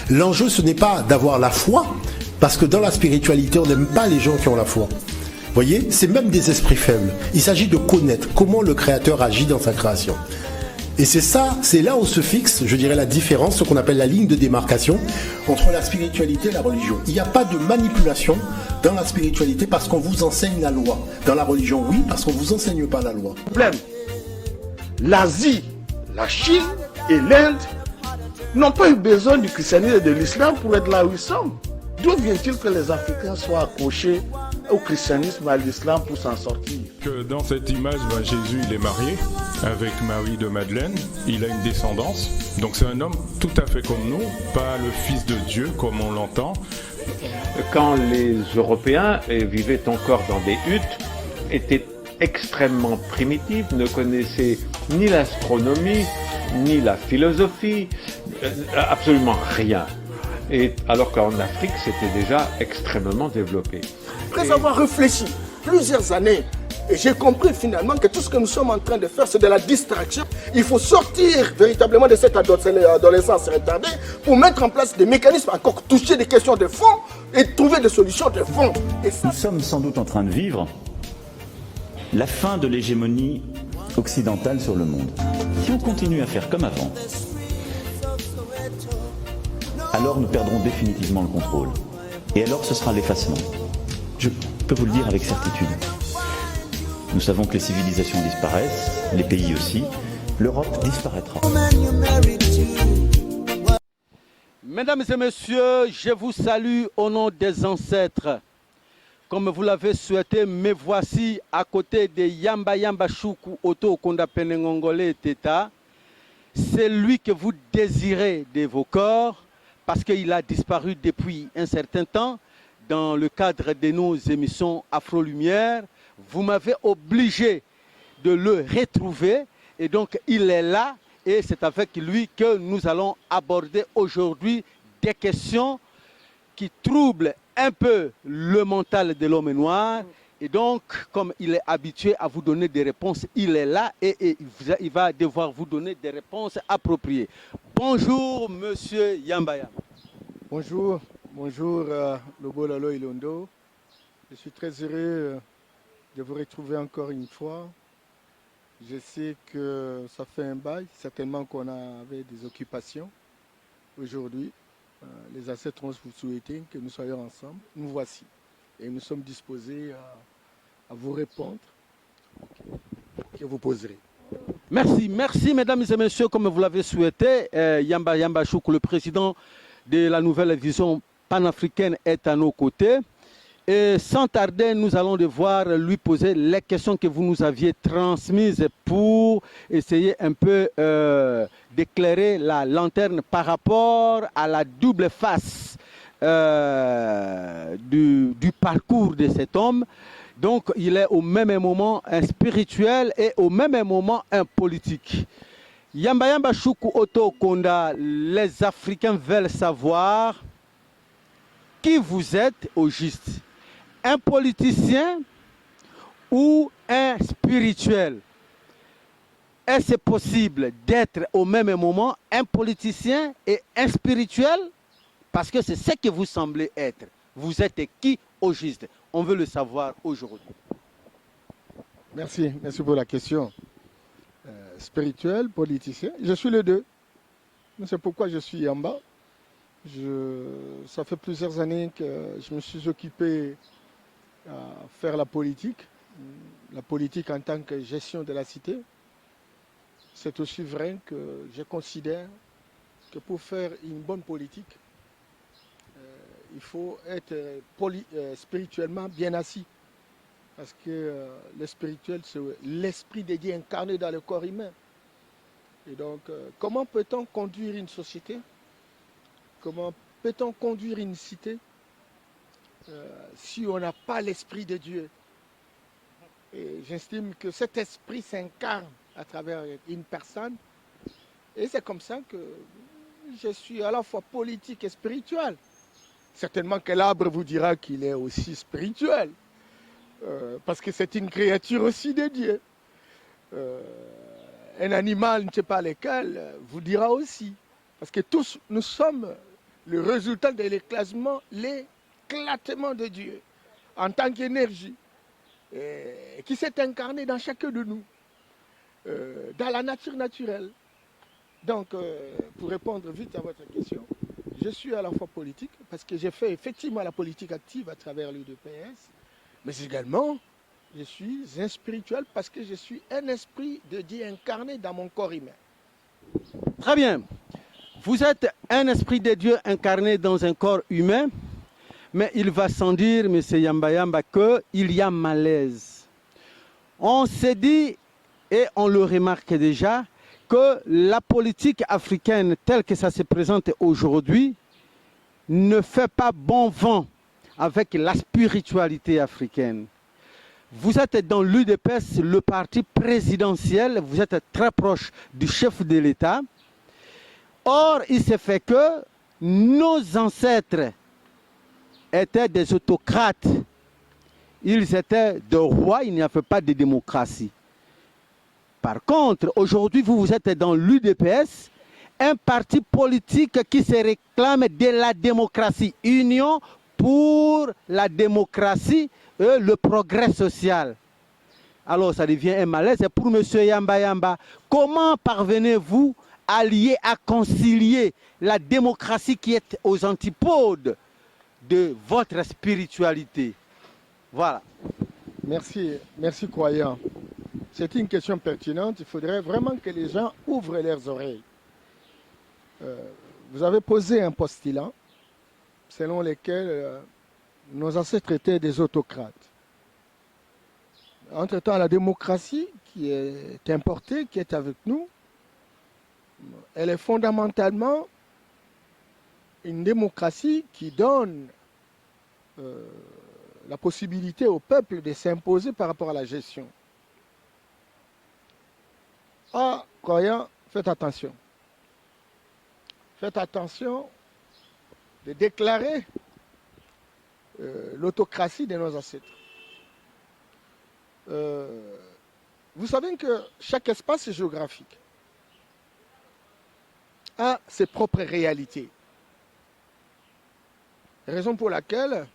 L'enjeu, ce n'est pas d'avoir la foi, parce que dans la spiritualité, on n'aime pas les gens qui ont la foi. Vous voyez, c'est même des esprits faibles. Il s'agit de connaître comment le Créateur agit dans sa création. Et c'est ça, c'est là où se fixe, je dirais, la différence, ce qu'on appelle la ligne de démarcation entre la spiritualité et la religion. Il n'y a pas de manipulation dans la spiritualité parce qu'on vous enseigne la loi. Dans la religion, oui, parce qu'on ne vous enseigne pas la loi. Problème. L'Asie, la Chine et l'Inde n'ont pas eu besoin du christianisme et de l'islam pour être là où ils sont. D'où vient-il que les Africains soient accrochés au christianisme et à l'islam pour s'en sortir? Que dans cette image, Jésus il est marié avec Marie de Madeleine, il a une descendance, donc c'est un homme tout à fait comme nous, pas le fils de Dieu comme on l'entend. Quand les Européens vivaient encore dans des huttes, étaient extrêmement primitifs, ne connaissaient ni l'astronomie, ni la philosophie, absolument rien. Et alors qu'en Afrique, c'était déjà extrêmement développé. Après avoir réfléchi plusieurs années, et j'ai compris finalement que tout ce que nous sommes en train de faire, c'est de la distraction. Il faut sortir véritablement de cette adolescence retardée pour mettre en place des mécanismes, encore toucher des questions de fond et trouver des solutions de fond. Et ça... Nous sommes sans doute en train de vivre la fin de l'hégémonie occidentale sur le monde. Si on continue à faire comme avant, alors nous perdrons définitivement le contrôle. Et alors ce sera l'effacement. Je peux vous le dire avec certitude. Nous savons que les civilisations disparaissent, les pays aussi. L'Europe disparaîtra. Mesdames et messieurs, je vous salue au nom des ancêtres. Comme vous l'avez souhaité, me voici à côté de Yamba Yamba Choukou Oto Konda Penengongole Teta. C'est lui que vous désirez de vos corps parce qu'il a disparu depuis un certain temps dans le cadre de nos émissions Afro-Lumière. Vous m'avez obligé de le retrouver et donc il est là et c'est avec lui que nous allons aborder aujourd'hui des questions qui troublent un peu le mental de l'homme noir. Et donc, comme il est habitué à vous donner des réponses, il est là et il va devoir vous donner des réponses appropriées. Bonjour, monsieur Yambaya. Bonjour, bonjour Lobo Lalo Ilondo. Je suis très heureux de vous retrouver encore une fois. Je sais que ça fait un bail, certainement qu'on avait des occupations aujourd'hui. Les ancêtres ont souhaité que nous soyons ensemble. Nous voici. Et nous sommes disposés à vous répondre, que vous poserez. Merci, merci mesdames et messieurs, comme vous l'avez souhaité. Yamba Yamba Choukou, le président de la nouvelle vision panafricaine, est à nos côtés. Et sans tarder, nous allons devoir lui poser les questions que vous nous aviez transmises pour essayer un peu d'éclairer la lanterne par rapport à la double face du parcours de cet homme. Donc, il est au même moment un spirituel et au même moment un politique. Yamba Yamba Choukou Oto Konda, les Africains veulent savoir qui vous êtes au juste. Un politicien ou un spirituel? Est-ce possible d'être au même moment un politicien et un spirituel? Parce que c'est ce que vous semblez être. Vous êtes qui au juste? On veut le savoir aujourd'hui. Merci, merci pour la question. Spirituel, politicien, je suis les deux. C'est pourquoi je suis Yamba. Ça fait plusieurs années que je me suis occupé à faire la politique en tant que gestion de la cité. C'est aussi vrai que je considère que pour faire une bonne politique, il faut être spirituellement bien assis. Parce que le spirituel, c'est l'esprit de Dieu incarné dans le corps humain. Et donc, comment peut-on conduire une société? Comment peut-on conduire une cité si on n'a pas l'esprit de Dieu? Et j'estime que cet esprit s'incarne à travers une personne. Et c'est comme ça que je suis à la fois politique et spirituel. Certainement que l'arbre vous dira qu'il est aussi spirituel. Parce que c'est une créature aussi de Dieu. Un animal, je ne sais pas lequel, vous dira aussi. Parce que tous, nous sommes le résultat de l'éclatement de Dieu en tant qu'énergie qui s'est incarné dans chacun de nous, dans la nature naturelle. Donc, pour répondre vite à votre question, je suis à la fois politique, parce que j'ai fait effectivement la politique active à travers l'UDPS, mais également, je suis un spirituel parce que je suis un esprit de Dieu incarné dans mon corps humain. Très bien. Vous êtes un esprit de Dieu incarné dans un corps humain, mais il va sans dire, M. Yamba Yamba, qu'il y a malaise. On s'est dit, et on le remarque déjà, que la politique africaine telle que ça se présente aujourd'hui ne fait pas bon vent avec la spiritualité africaine. Vous êtes dans l'UDPS, le parti présidentiel, vous êtes très proche du chef de l'État. Or, il s'est fait que nos ancêtres étaient des autocrates. Ils étaient des rois, il n'y avait pas de démocratie. Par contre, aujourd'hui, vous êtes dans l'UDPS, un parti politique qui se réclame de la démocratie. Union pour la démocratie et le progrès social. Alors, ça devient un malaise. Et pour M. Yamba Yamba, comment parvenez-vous à lier, à concilier la démocratie qui est aux antipodes de votre spiritualité? Voilà. Merci croyant. C'est une question pertinente. Il faudrait vraiment que les gens ouvrent leurs oreilles. Vous avez posé un postulat selon lequel nos ancêtres étaient des autocrates. Entre-temps, la démocratie qui est importée, qui est avec nous, elle est fondamentalement une démocratie qui donne la possibilité au peuple de s'imposer par rapport à la gestion. Ah, croyants, faites attention. Faites attention de déclarer l'autocratie de nos ancêtres. Vous savez que chaque espace géographique a ses propres réalités. Raison pour laquelle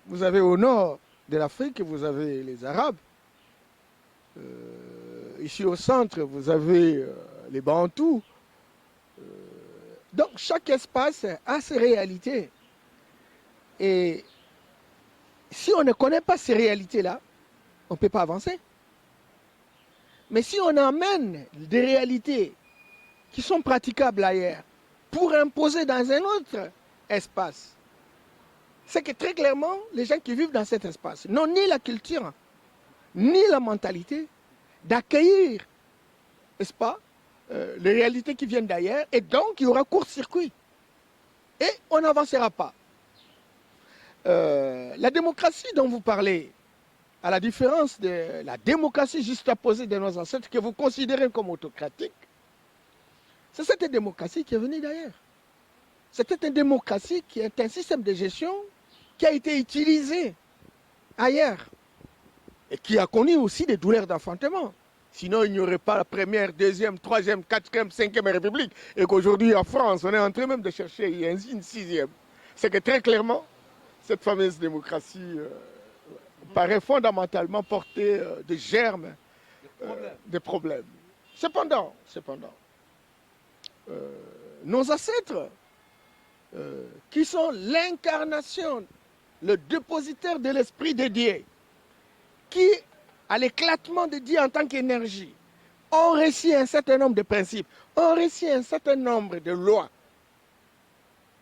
vous avez au nord de l'Afrique, vous avez les Arabes. Ici au centre, vous avez les Bantous. Donc chaque espace a ses réalités. Et si on ne connaît pas ces réalités-là, on ne peut pas avancer. Mais si on amène des réalités qui sont praticables ailleurs pour imposer dans un autre espace, c'est que très clairement, les gens qui vivent dans cet espace n'ont ni la culture, ni la mentalité d'accueillir, n'est-ce pas, les réalités qui viennent d'ailleurs, et donc il y aura court-circuit. Et on n'avancera pas. La démocratie dont vous parlez, à la différence de la démocratie juxtaposée de nos ancêtres que vous considérez comme autocratique, c'est cette démocratie qui est venue d'ailleurs. C'était une démocratie qui est un système de gestion qui a été utilisé ailleurs et qui a connu aussi des douleurs d'enfantement. Sinon, il n'y aurait pas la première, deuxième, troisième, quatrième, cinquième République. Et qu'aujourd'hui, en France, on est en train même de chercher une sixième. C'est que très clairement, cette fameuse démocratie paraît fondamentalement porter des germes, des problèmes. Cependant, nos ancêtres, qui sont l'incarnation, le dépositaire de l'esprit de Dieu, qui, à l'éclatement de Dieu en tant qu'énergie, ont réussi un certain nombre de principes, ont réussi un certain nombre de lois,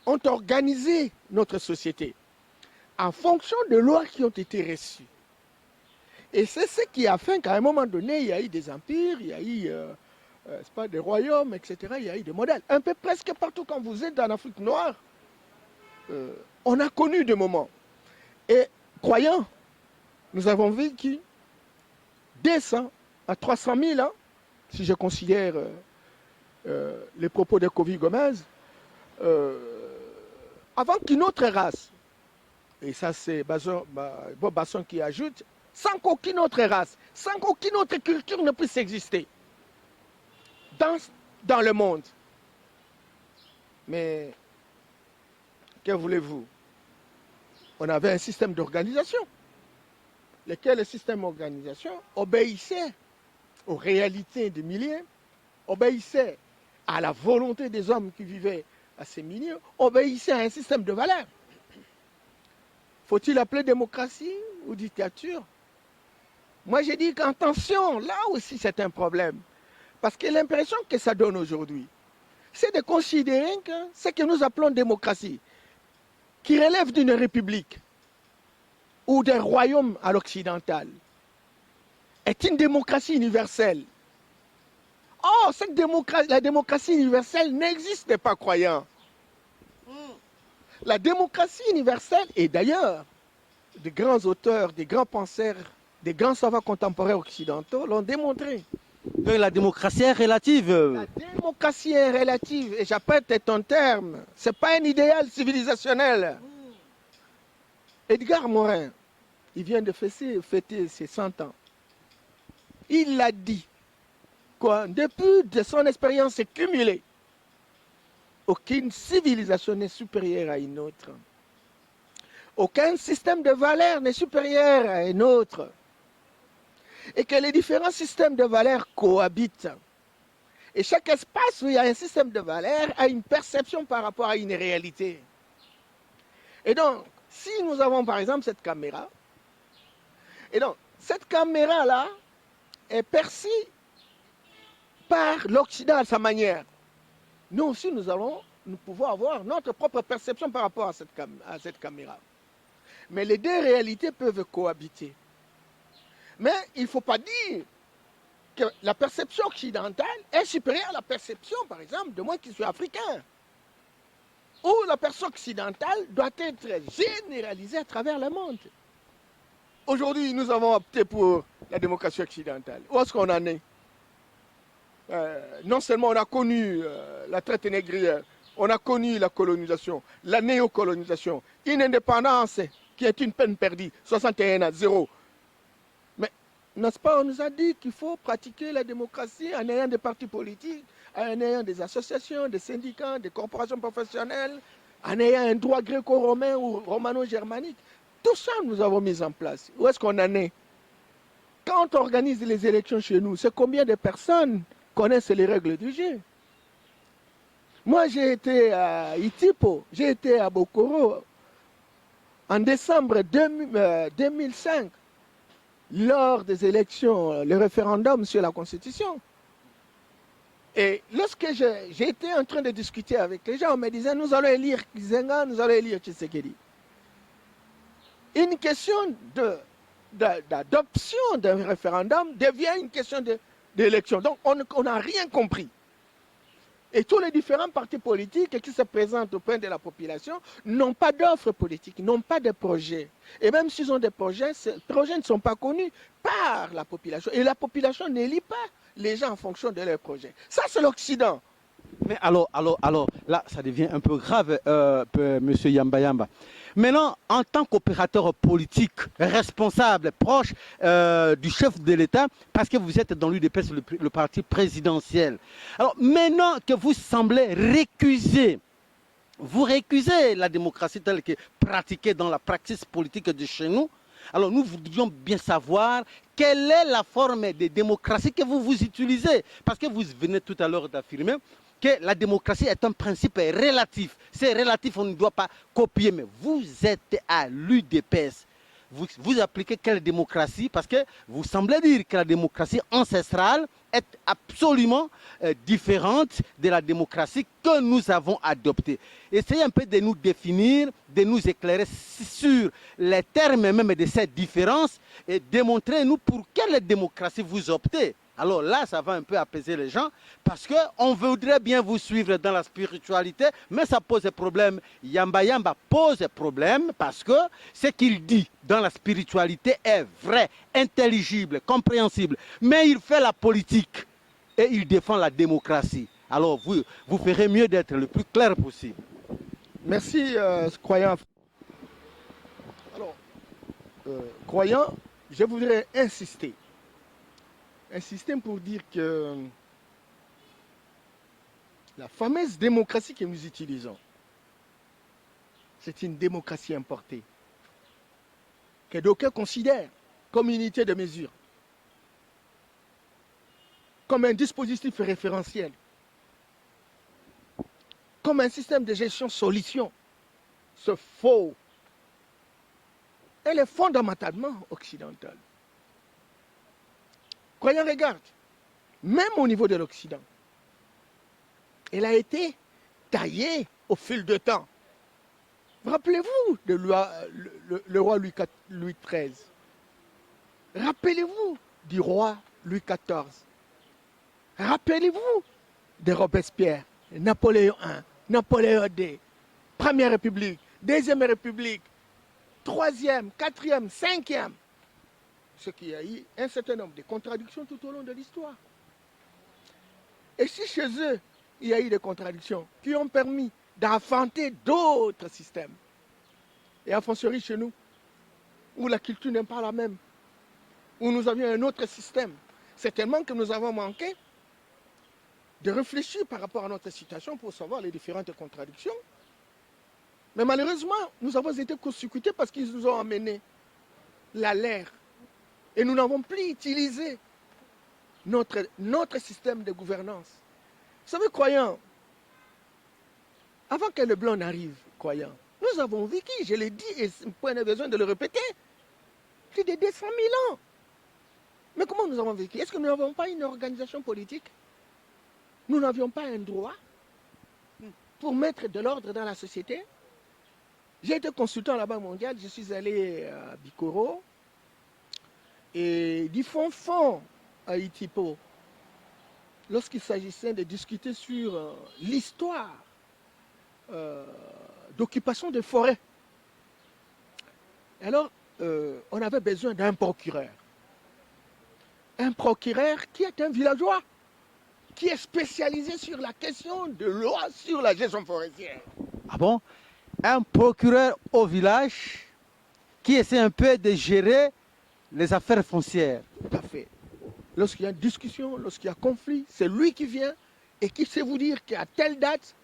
ont organisé notre société en fonction de lois qui ont été reçues. Et c'est ce qui a fait qu'à un moment donné, il y a eu des empires, il y a eu des royaumes, etc. Il y a eu des modèles. Un peu presque partout quand vous êtes en Afrique noire, on a connu des moments. Et croyants, nous avons vécu 200 à 300 000 ans, si je considère les propos de Kofi Gomez, avant qu'une autre race, et ça c'est Bob Basson qui ajoute, sans qu'aucune autre race, sans qu'aucune autre culture ne puisse exister dans le monde. Mais Que voulez-vous? On avait un système d'organisation, lequel le système d'organisation obéissait aux réalités des milieux, obéissait à la volonté des hommes qui vivaient à ces milieux, obéissait à un système de valeurs. Faut-il appeler démocratie ou dictature? Moi, j'ai dit qu'attention, là aussi c'est un problème. Parce que l'impression que ça donne aujourd'hui, c'est de considérer que ce que nous appelons démocratie, qui relève d'une république ou d'un royaume à l'occidental, est une démocratie universelle. Or, la démocratie universelle n'existe pas, croyant. La démocratie universelle, et d'ailleurs, des grands auteurs, des grands penseurs, des grands savants contemporains occidentaux l'ont démontré. Donc la démocratie est relative. La démocratie est relative, et j'appelle ton terme. Ce n'est pas un idéal civilisationnel. Edgar Morin, il vient de fêter ses 100 ans. Il l'a dit, quoi, depuis de son expérience cumulée, aucune civilisation n'est supérieure à une autre. Aucun système de valeurs n'est supérieur à un autre. Et que les différents systèmes de valeurs cohabitent. Et chaque espace où il y a un système de valeurs a une perception par rapport à une réalité. Et donc, si nous avons par exemple cette caméra, et donc cette caméra-là est perçue par l'Occident à sa manière. Nous aussi, nous pouvons avoir notre propre perception par rapport à cette caméra. Mais les deux réalités peuvent cohabiter. Mais il ne faut pas dire que la perception occidentale est supérieure à la perception, par exemple, de moi qui suis africain. Ou la perception occidentale doit être généralisée à travers le monde. Aujourd'hui, nous avons opté pour la démocratie occidentale. Où est-ce qu'on en est? Non seulement on a connu la traite négrière, on a connu la colonisation, la néocolonisation, une indépendance qui est une peine perdue, 61 à 0. Mais n'est-ce pas, on nous a dit qu'il faut pratiquer la démocratie en ayant des partis politiques, en ayant des associations, des syndicats, des corporations professionnelles, en ayant un droit gréco-romain ou romano-germanique. Tout ça, nous avons mis en place. Où est-ce qu'on en est? Quand on organise les élections chez nous, c'est combien de personnes connaissent les règles du jeu? Moi, j'ai été à Itipo, j'ai été à Bokoro en décembre 2005, lors des élections, le référendum sur la Constitution. Et lorsque j'ai été en train de discuter avec les gens, on me disait, nous allons élire Kizenga, nous allons élire Tshisekedi. Une question d'adoption d'un référendum devient une question d'élection. Donc, on n'a rien compris. Et tous les différents partis politiques qui se présentent au point de la population n'ont pas d'offres politiques, n'ont pas de projets. Et même s'ils ont des projets, ces projets ne sont pas connus par la population. Et la population n'élit pas les gens en fonction de leurs projets. Ça, c'est l'Occident. Mais alors, là, ça devient un peu grave, monsieur Yamba Yamba. Maintenant, en tant qu'opérateur politique, responsable, proche du chef de l'État, parce que vous êtes dans l'UDPS, le parti présidentiel. Alors, maintenant que vous semblez récuser, vous récusez la démocratie telle que pratiquée dans la pratique politique de chez nous, alors nous voudrions bien savoir quelle est la forme de démocratie que vous utilisez. Parce que vous venez tout à l'heure d'affirmer que la démocratie est un principe relatif. C'est relatif, on ne doit pas copier. Mais vous êtes à l'UDPS. Vous appliquez quelle démocratie? Parce que vous semblez dire que la démocratie ancestrale est absolument différente de la démocratie que nous avons adoptée. Essayez un peu de nous définir, de nous éclairer sur les termes même de cette différence et démontrez-nous pour quelle démocratie vous optez. Alors là, ça va un peu apaiser les gens parce qu'on voudrait bien vous suivre dans la spiritualité, mais ça pose problème. Yamba Yamba pose problème parce que ce qu'il dit dans la spiritualité est vrai, intelligible, compréhensible. Mais il fait la politique et il défend la démocratie. Alors vous ferez mieux d'être le plus clair possible. Merci, croyant. Alors, croyant, je voudrais insister pour dire que la fameuse démocratie que nous utilisons, c'est une démocratie importée, que d'aucuns considèrent comme une unité de mesure, comme un dispositif référentiel, comme un système de gestion solution. C'est faux. Elle est fondamentalement occidentale. Croyons, regarde, même au niveau de l'Occident, elle a été taillée au fil du temps. Rappelez-vous de le roi Louis XIII. Rappelez-vous du roi Louis XIV. Rappelez-vous de Robespierre, Napoléon I, Napoléon II, Première République, Deuxième République, Troisième, Quatrième, Cinquième. Ce qui a eu un certain nombre de contradictions tout au long de l'histoire. Et si chez eux, il y a eu des contradictions qui ont permis d'affronter d'autres systèmes, et a fortiori chez nous, où la culture n'est pas la même, où nous avions un autre système, c'est tellement que nous avons manqué de réfléchir par rapport à notre situation pour savoir les différentes contradictions. Mais malheureusement, nous avons été court-circuités parce qu'ils nous ont amené l'air. Et nous n'avons plus utilisé notre système de gouvernance. Vous savez, croyants, avant que le blanc n'arrive, croyants, nous avons vécu, je l'ai dit, et pas besoin de le répéter, plus de 200 000 ans. Mais comment nous avons vécu? Est-ce que nous n'avons pas une organisation politique? Nous n'avions pas un droit pour mettre de l'ordre dans la société? J'ai été consultant à la Banque mondiale, je suis allé à Bikoro et du fond à Itipo, lorsqu'il s'agissait de discuter sur l'histoire d'occupation des forêts. Alors, on avait besoin d'un procureur. Un procureur qui est un villageois, qui est spécialisé sur la question de loi sur la gestion forestière. Ah bon? Un procureur au village qui essaie un peu de gérer les affaires foncières. Tout à fait. Lorsqu'il y a une discussion, lorsqu'il y a conflit, c'est lui qui vient et qui sait vous dire qu'à telle date,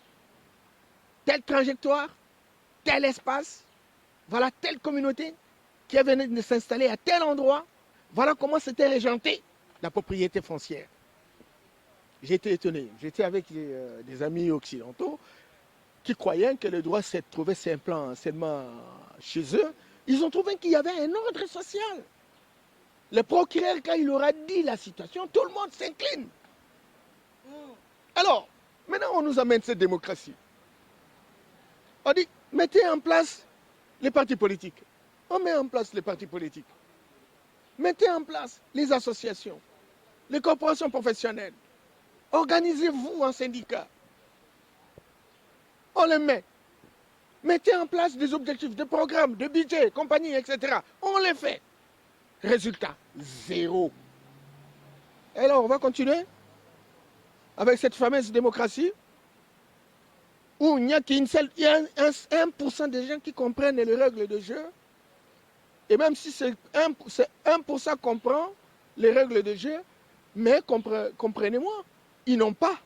telle trajectoire, tel espace, voilà telle communauté qui venait de s'installer à tel endroit, voilà comment c'était régenté la propriété foncière. J'étais étonné. J'étais avec des amis occidentaux qui croyaient que le droit se trouvait seulement chez eux. Ils ont trouvé qu'il y avait un ordre social. Le procureur, quand il aura dit la situation, tout le monde s'incline. Alors, maintenant on nous amène cette démocratie. On dit, mettez en place les partis politiques. On met en place les partis politiques. Mettez en place les associations, les corporations professionnelles. Organisez-vous en syndicat. On les met. Mettez en place des objectifs, des programmes, des budgets, compagnie, etc. On les fait. Résultat, zéro. Et alors, on va continuer avec cette fameuse démocratie où il n'y a qu'une seule, il y a 1% des gens qui comprennent les règles de jeu. Et même si c'est 1% comprend les règles de jeu, mais comprenez-moi, ils n'ont pas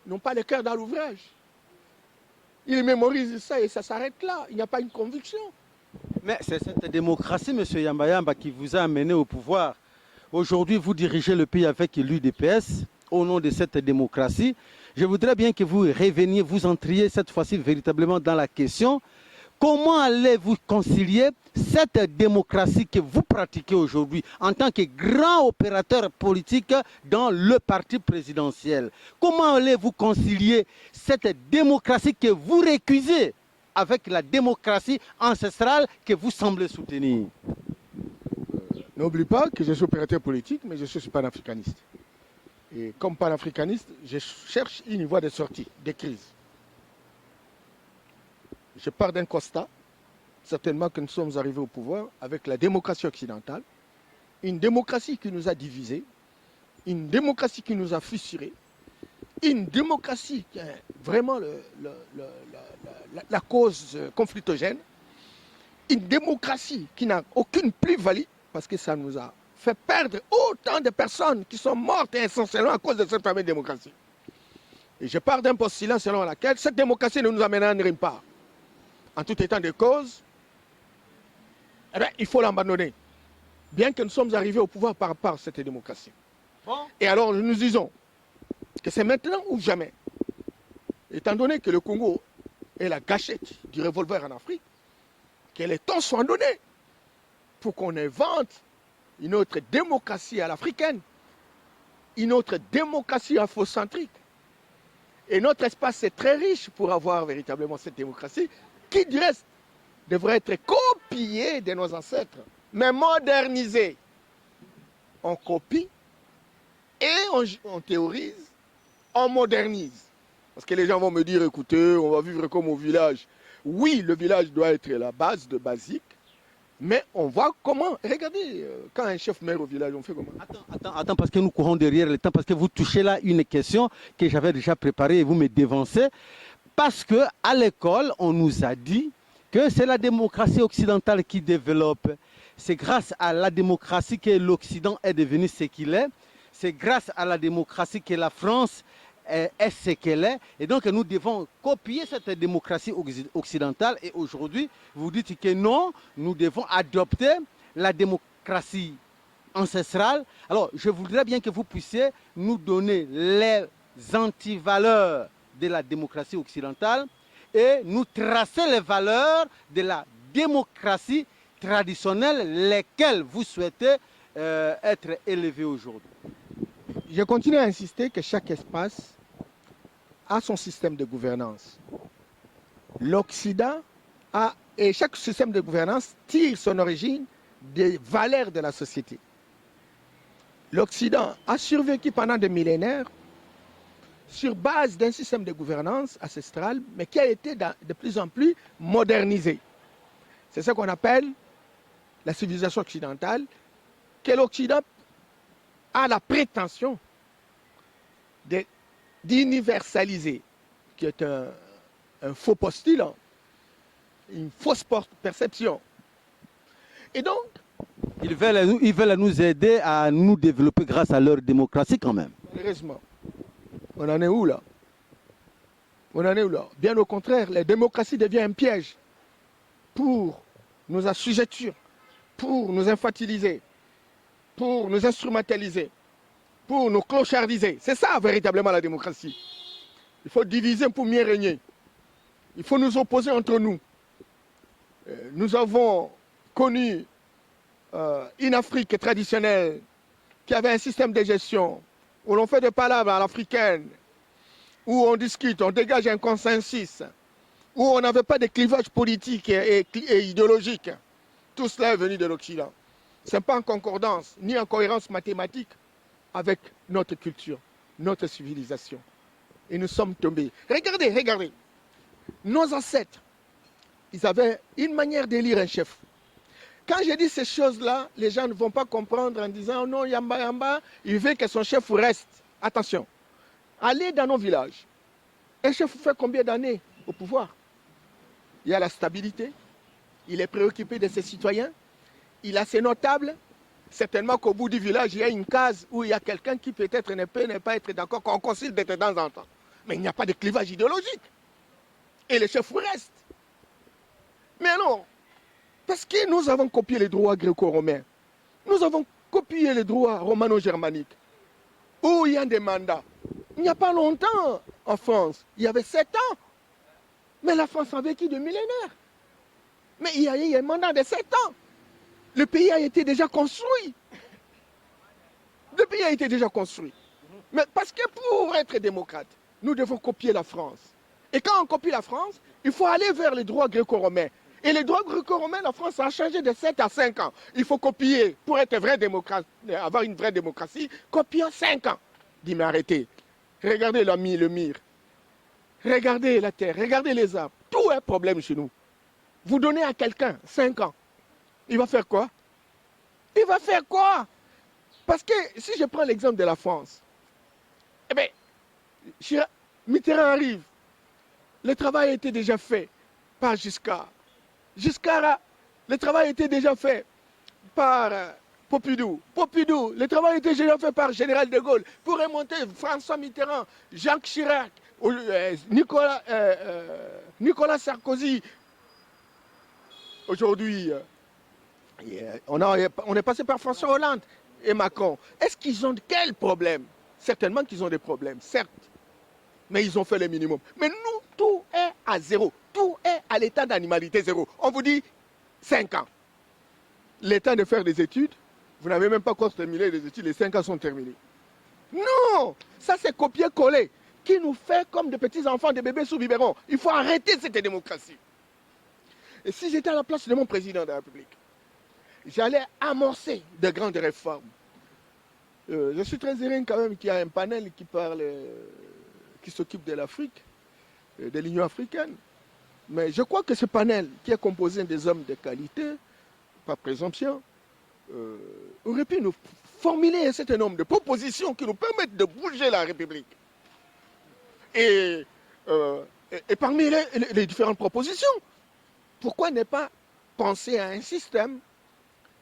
le cœur dans l'ouvrage. Ils mémorisent ça et ça s'arrête là. Il n'y a pas une conviction. Mais c'est cette démocratie, M. Yamba Yamba, qui vous a amené au pouvoir. Aujourd'hui, vous dirigez le pays avec l'UDPS. Au nom de cette démocratie, je voudrais bien que vous reveniez, vous entriez cette fois-ci véritablement dans la question. Comment allez-vous concilier cette démocratie que vous pratiquez aujourd'hui en tant que grand opérateur politique dans le parti présidentiel? Comment allez-vous concilier cette démocratie que vous récusez avec la démocratie ancestrale que vous semblez soutenir? N'oublie pas que je suis opérateur politique, mais je suis panafricaniste. Et comme panafricaniste, je cherche une voie de sortie des crises. Je pars d'un constat, certainement que nous sommes arrivés au pouvoir avec la démocratie occidentale, une démocratie qui nous a divisés, une démocratie qui nous a fissurés, une démocratie qui est vraiment la cause conflictogène, une démocratie qui n'a aucune plus-value, parce que ça nous a fait perdre autant de personnes qui sont mortes essentiellement à cause de cette fameuse démocratie. Et je pars d'un postulat selon lequel cette démocratie ne nous amènera nulle part. en tout état de cause, eh bien, il faut l'abandonner. Bien que nous sommes arrivés au pouvoir par rapport à cette démocratie. Bon. Et alors nous disons que c'est maintenant ou jamais. Étant donné que le Congo est la gâchette du revolver en Afrique, que les temps soient donnés pour qu'on invente une autre démocratie à l'africaine, une autre démocratie afrocentrique. Et notre espace est très riche pour avoir véritablement cette démocratie qui, du reste, devrait être copiée de nos ancêtres, mais modernisée. On copie et on théorise, on modernise. Parce que les gens vont me dire, écoutez, on va vivre comme au village. Oui, le village doit être la base de basique, mais on voit comment. Regardez, quand un chef meurt au village, on fait comment? Attends, parce que nous courons derrière le temps, parce que vous touchez là une question que j'avais déjà préparée et vous me dévancez. Parce qu'à l'école, on nous a dit que c'est la démocratie occidentale qui développe. C'est grâce à la démocratie que l'Occident est devenu ce qu'il est. C'est grâce à la démocratie que la France est ce qu'elle est. Et donc, nous devons copier cette démocratie occidentale. Et aujourd'hui, vous dites que non, nous devons adopter la démocratie ancestrale. Alors, je voudrais bien que vous puissiez nous donner les antivaleurs de la démocratie occidentale et nous tracer les valeurs de la démocratie traditionnelle, lesquelles vous souhaitez être élevées aujourd'hui. Je continue à insister que chaque espace a son système de gouvernance. L'Occident a, et chaque système de gouvernance tire son origine des valeurs de la société. L'Occident a survécu pendant des millénaires sur base d'un système de gouvernance ancestral, mais qui a été de plus en plus modernisé. C'est ce qu'on appelle la civilisation occidentale, que l'Occident a la prétention d'universaliser, qui est un faux postulat, une fausse perception. Et donc, ils veulent nous aider à nous développer grâce à leur démocratie quand même. Malheureusement, on en est où là? On en est où là? Bien au contraire, la démocratie devient un piège pour nous assujettir, pour nous infantiliser, pour nous instrumentaliser, pour nous clochardiser. C'est ça véritablement la démocratie. Il faut diviser pour mieux régner. Il faut nous opposer entre nous. Nous avons connu une Afrique traditionnelle qui avait un système de gestion où l'on fait des palabres à l'africaine, où on discute, on dégage un consensus, où on n'avait pas de clivage politique et idéologique. Tout cela est venu de l'Occident. Ce n'est pas en concordance, ni en cohérence mathématique avec notre culture, notre civilisation. Et nous sommes tombés. Regardez. Nos ancêtres, ils avaient une manière d'élire un chef. Quand je dis ces choses-là, les gens ne vont pas comprendre en disant non, Yamba, il veut que son chef reste. Attention, allez dans nos villages. Un chef fait combien d'années au pouvoir? Il y a la stabilité, il est préoccupé de ses citoyens, il a ses notables. Certainement qu'au bout du village, il y a une case où il y a quelqu'un qui peut-être ne peut pas être d'accord, qu'on concile de temps en temps. Mais il n'y a pas de clivage idéologique. Et le chef reste. Mais non, parce que nous avons copié les droits gréco-romains. Nous avons copié les droits romano-germaniques. Où il y a des mandats. Il n'y a pas longtemps en France, il y avait 7 ans. Mais la France a vécu de millénaires. Mais il y a eu un mandat de 7 ans. Le pays a été déjà construit. Le pays a été déjà construit. Mais parce que pour être démocrate, nous devons copier la France. Et quand on copie la France, il faut aller vers les droits gréco-romains. Et les droits gréco-romains, la France a changé de 7 à 5 ans. Il faut copier, pour être vrai démocrate, avoir une vraie démocratie, copier en 5 ans. Dis, mais arrêtez. Regardez le mire. Regardez la terre, regardez les arbres. Tout est problème chez nous. Vous donnez à quelqu'un 5 ans. Il va faire quoi? Il va faire quoi? Parce que si je prends l'exemple de la France, eh bien, Mitterrand arrive. Le travail a été déjà fait par Giscard. Giscard, le travail a été déjà fait par Pompidou. Pompidou, le travail a été déjà fait par Général de Gaulle. Pour remonter François Mitterrand, Jacques Chirac, Nicolas Sarkozy, Aujourd'hui, on est passé par François Hollande et Macron. Est-ce qu'ils ont quel problème? Certainement qu'ils ont des problèmes, certes. Mais ils ont fait le minimum. Mais nous, tout est à zéro. Tout est à l'état d'animalité zéro. On vous dit 5 ans. L'état de faire des études, vous n'avez même pas encore terminé les études, les 5 ans sont terminés. Non! Ça c'est copier-coller, qui nous fait comme des petits enfants, des bébés sous biberon. Il faut arrêter cette démocratie. Et si j'étais à la place de mon président de la République, j'allais amorcer de grandes réformes. Je suis très heureux quand même qu'il y a un panel qui parle, qui s'occupe de l'Afrique, de l'Union africaine. Mais je crois que ce panel, qui est composé des hommes de qualité, par présomption, aurait pu nous formuler un certain nombre de propositions qui nous permettent de bouger la République. Et parmi les différentes propositions, pourquoi ne pas penser à un système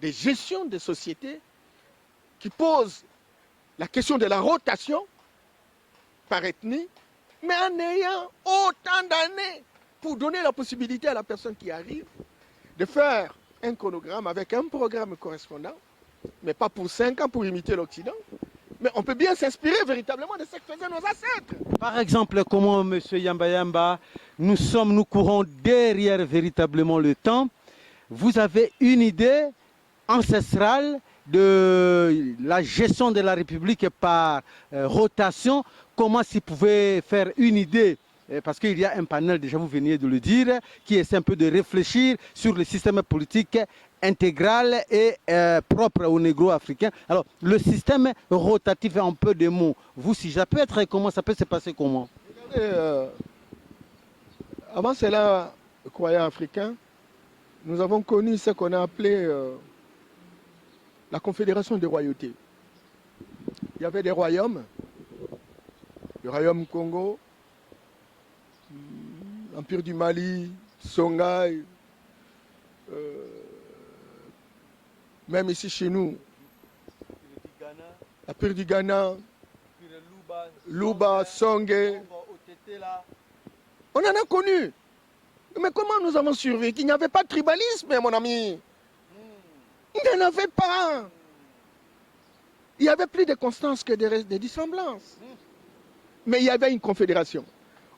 de gestion des sociétés qui pose la question de la rotation par ethnie, mais en ayant autant d'années pour donner la possibilité à la personne qui arrive de faire un chronogramme avec un programme correspondant, mais pas pour 5 ans pour imiter l'Occident. Mais on peut bien s'inspirer véritablement de ce que faisaient nos ancêtres. Par exemple, comment, M. Yamba Yamba, nous courons derrière véritablement le temps. Vous avez une idée ancestrale de la gestion de la République par rotation. Comment s'il pouvait faire une idée, parce qu'il y a un panel, déjà vous veniez de le dire, qui essaie un peu de réfléchir sur le système politique intégral et propre aux négro-africains. Alors, le système rotatif, un peu de mots. Vous, si ça peut être, comment ça peut se passer comment? Regardez, avant cela, croyants africains, nous avons connu ce qu'on a appelé la confédération des royautés. Il y avait des royaumes, le royaume Congo, l'Empire du Mali, Songhai, même ici chez nous, l'Empire du Ghana, Luba, Songé. On en a connu. Mais comment nous avons survécu? Il n'y avait pas de tribalisme, mon ami. Il n'y en avait pas. Il y avait plus de constance que de dissemblances. Mais il y avait une confédération.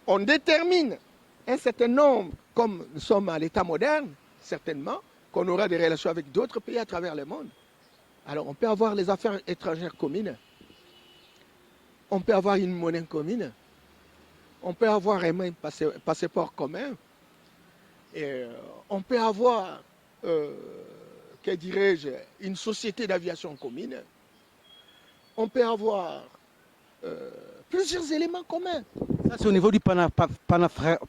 On détermine un certain nombre, comme nous sommes à l'état moderne, certainement, qu'on aura des relations avec d'autres pays à travers le monde. Alors on peut avoir les affaires étrangères communes. On peut avoir une monnaie commune. On peut avoir un passeport commun. Et on peut avoir, que dirais-je, une société d'aviation commune. On peut avoir plusieurs éléments communs. Ça, c'est au niveau du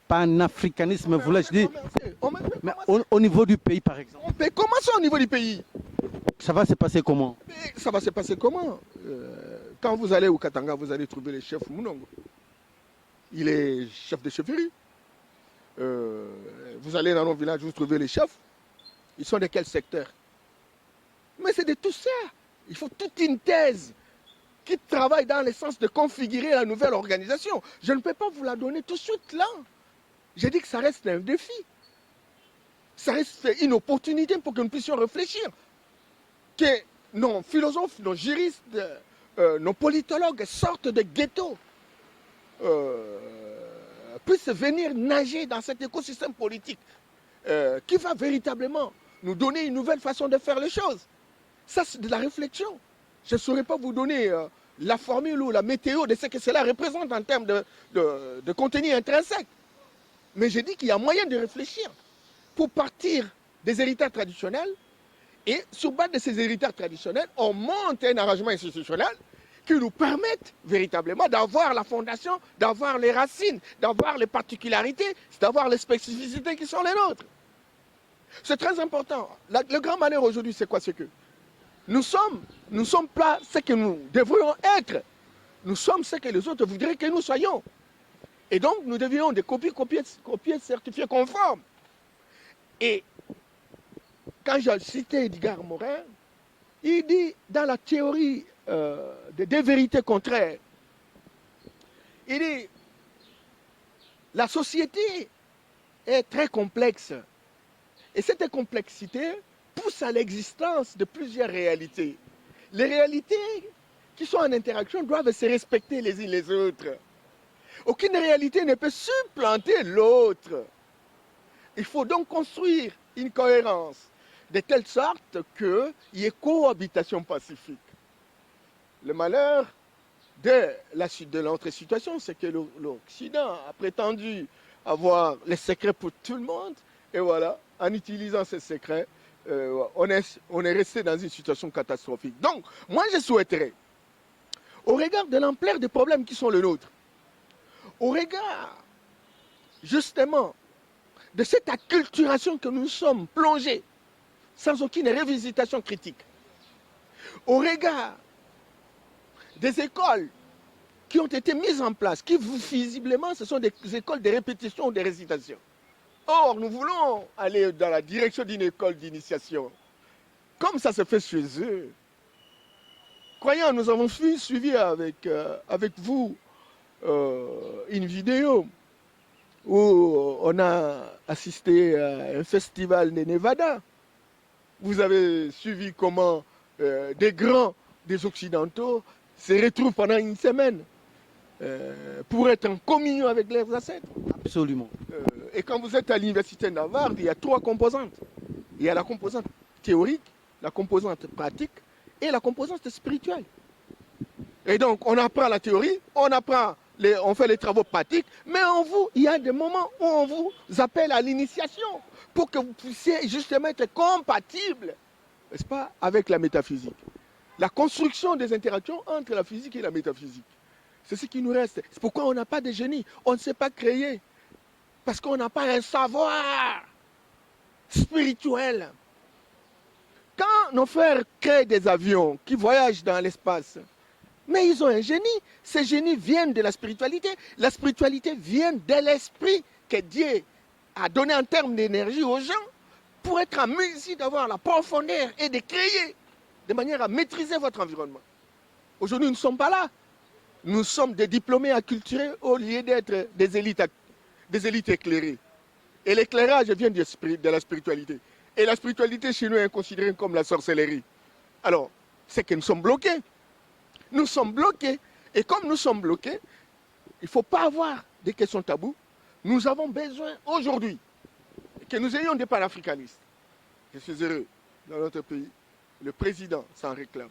panafricanisme, voulais-je dire. Mais au niveau du pays, par exemple. On peut commencer au niveau du pays. Ça va se passer comment? Mais ça va se passer comment? Quand vous allez au Katanga, vous allez trouver le chef Mounongo. Il est chef de chefferie. Vous allez dans nos villages, vous trouvez les chefs. Ils sont de quel secteur? Mais c'est de tout ça. Il faut toute une thèse qui travaille dans le sens de configurer la nouvelle organisation. Je ne peux pas vous la donner tout de suite là. J'ai dit que ça reste un défi. Ça reste une opportunité pour que nous puissions réfléchir. Que nos philosophes, nos juristes, nos politologues sortent de ghettos, puissent venir nager dans cet écosystème politique qui va véritablement nous donner une nouvelle façon de faire les choses. Ça, c'est de la réflexion. Je ne saurais pas vous donner la formule ou la météo de ce que cela représente en termes de contenu intrinsèque. Mais j'ai dit qu'il y a moyen de réfléchir pour partir des héritages traditionnels et sur base de ces héritages traditionnels, on monte un arrangement institutionnel qui nous permette véritablement d'avoir la fondation, d'avoir les racines, d'avoir les particularités, d'avoir les spécificités qui sont les nôtres. C'est très important. Le grand malheur aujourd'hui, c'est quoi? C'est que nous sommes pas ce que nous devrions être. Nous sommes ce que les autres voudraient que nous soyons. Et donc, nous devions des copies certifiées conformes. Et quand j'ai cité Edgar Morin, il dit dans la théorie des deux vérités contraires, il dit la société est très complexe Et cette complexité pousse à l'existence de plusieurs réalités. Les réalités qui sont en interaction doivent se respecter les unes les autres. Aucune réalité ne peut supplanter l'autre. Il faut donc construire une cohérence de telle sorte qu'il y ait cohabitation pacifique. Le malheur de l'autre situation, c'est que l'Occident a prétendu avoir les secrets pour tout le monde. Et voilà, en utilisant ces secrets, on est resté dans une situation catastrophique. Donc, moi je souhaiterais, au regard de l'ampleur des problèmes qui sont les nôtres, au regard justement de cette acculturation que nous sommes plongés sans aucune révisitation critique, au regard des écoles qui ont été mises en place, qui visiblement ce sont des écoles de répétition ou de récitation. Or, nous voulons aller dans la direction d'une école d'initiation, comme ça se fait chez eux. Croyant, nous avons suivi avec vous une vidéo où on a assisté à un festival de Nevada. Vous avez suivi comment des grands, des Occidentaux, se retrouvent pendant une semaine pour être en communion avec leurs ancêtres. Absolument. Et quand vous êtes à l'université de Navarre, il y a 3 composantes. Il y a la composante théorique, la composante pratique et la composante spirituelle. Et donc, on apprend la théorie, on fait les travaux pratiques, mais il y a des moments où on vous appelle à l'initiation pour que vous puissiez justement être compatible, n'est-ce pas, avec la métaphysique. La construction des interactions entre la physique et la métaphysique. C'est ce qui nous reste. C'est pourquoi on n'a pas de génie. On ne sait pas créer. Parce qu'on n'a pas un savoir spirituel. Quand nos frères créent des avions qui voyagent dans l'espace, mais ils ont un génie. Ces génies viennent de la spiritualité. La spiritualité vient de l'esprit que Dieu a donné en termes d'énergie aux gens pour être en mesure d'avoir la profondeur et de créer de manière à maîtriser votre environnement. Aujourd'hui, nous ne sommes pas là. Nous sommes des diplômés acculturés au lieu d'être des élites éclairées. Et l'éclairage vient de la spiritualité. Et la spiritualité chez nous est considérée comme la sorcellerie. Alors, c'est que nous sommes bloqués. Nous sommes bloqués. Et comme nous sommes bloqués, il ne faut pas avoir des questions taboues. Nous avons besoin aujourd'hui que nous ayons des panafricanistes. Je suis heureux dans notre pays. Le président s'en réclame.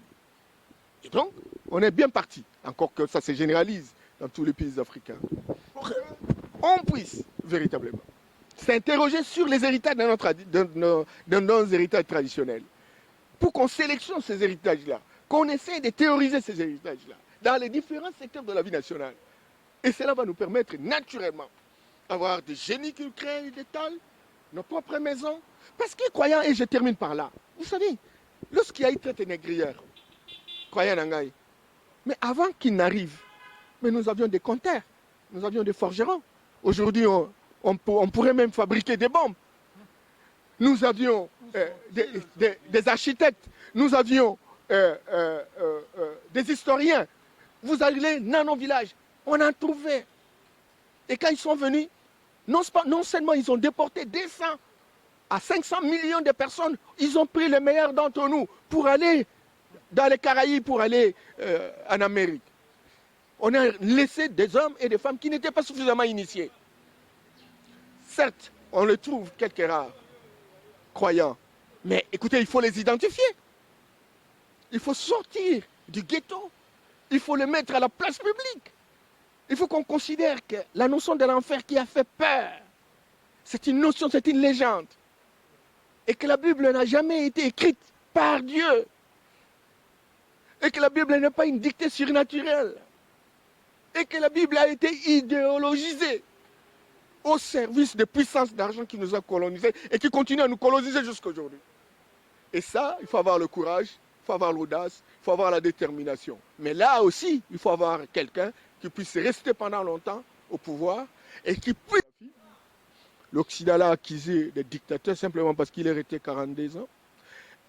Et donc, on est bien parti, encore que ça se généralise dans tous les pays africains, pour qu'on puisse véritablement s'interroger sur les héritages de nos héritages traditionnels, pour qu'on sélectionne ces héritages-là, qu'on essaie de théoriser ces héritages-là dans les différents secteurs de la vie nationale. Et cela va nous permettre naturellement d'avoir des génies qui créent des tales, nos propres maisons. Parce que, croyant, et je termine par là, vous savez, lorsqu'il y a eu traite négrière, croyant Nangaï, mais avant qu'il n'arrive, mais nous avions des compteurs, nous avions des forgerons. Aujourd'hui, on pourrait même fabriquer des bombes. Nous avions des architectes, nous avions des historiens. Vous allez dans nos villages, on en trouvait. Et quand ils sont venus, non seulement ils ont déporté 200 à 500 millions de personnes, ils ont pris les meilleurs d'entre nous pour aller dans les Caraïbes, pour aller en Amérique. On a laissé des hommes et des femmes qui n'étaient pas suffisamment initiés. Certes, on les trouve quelques rares, croyants. Mais écoutez, il faut les identifier. Il faut sortir du ghetto. Il faut les mettre à la place publique. Il faut qu'on considère que la notion de l'enfer qui a fait peur, c'est une notion, c'est une légende. Et que la Bible n'a jamais été écrite par Dieu. Et que la Bible n'est pas une dictée surnaturelle. Et que la Bible a été idéologisée au service des puissances d'argent qui nous a colonisés et qui continuent à nous coloniser jusqu'à aujourd'hui. Et ça, il faut avoir le courage, il faut avoir l'audace, il faut avoir la détermination. Mais là aussi, il faut avoir quelqu'un qui puisse rester pendant longtemps au pouvoir et qui puisse... L'Occident a accusé des dictateurs simplement parce qu'il est resté 42 ans.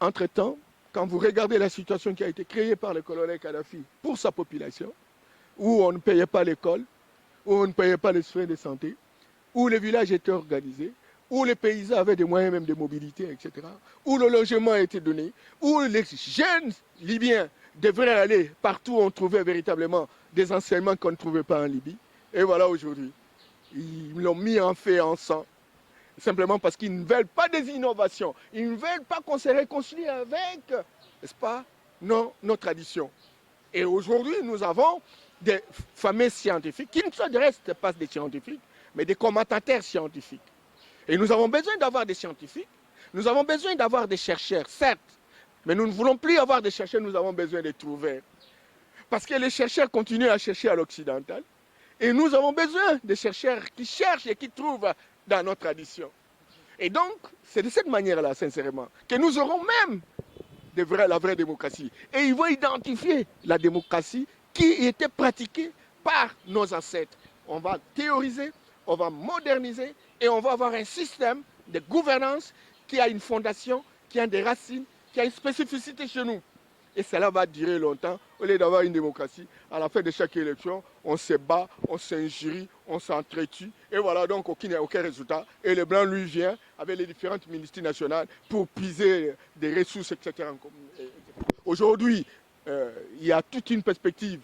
Entre-temps, quand vous regardez la situation qui a été créée par le colonel Kadhafi pour sa population, où on ne payait pas l'école, où on ne payait pas les soins de santé, où les villages étaient organisés, où les paysans avaient des moyens même de mobilité, etc., où le logement a été donné, où les jeunes Libyens devraient aller partout où on trouvait véritablement des enseignements qu'on ne trouvait pas en Libye. Et voilà aujourd'hui, ils l'ont mis en fait en sang, simplement parce qu'ils ne veulent pas des innovations, ils ne veulent pas qu'on se réconcilie avec, n'est-ce pas, nos traditions. Et aujourd'hui, nous avons des fameux scientifiques qui ne se pas des scientifiques, mais des commentateurs scientifiques. Et nous avons besoin d'avoir des scientifiques, nous avons besoin d'avoir des chercheurs, certes, mais nous ne voulons plus avoir des chercheurs, nous avons besoin de trouver. Parce que les chercheurs continuent à chercher à l'occidental, et nous avons besoin de chercheurs qui cherchent et qui trouvent dans notre tradition. Et donc, c'est de cette manière-là, sincèrement, que nous aurons même la vraie démocratie. Et ils vont identifier la démocratie qui était pratiquée par nos ancêtres. On va théoriser, on va moderniser et on va avoir un système de gouvernance qui a une fondation, qui a des racines, qui a une spécificité chez nous. Et cela va durer longtemps, au lieu d'avoir une démocratie. À la fin de chaque élection, on se bat, on s'injurie, on s'entretue. Et voilà donc aucun résultat. Et le blanc, lui, vient avec les différentes ministries nationales pour puiser des ressources, etc. Aujourd'hui, il y a toute une perspective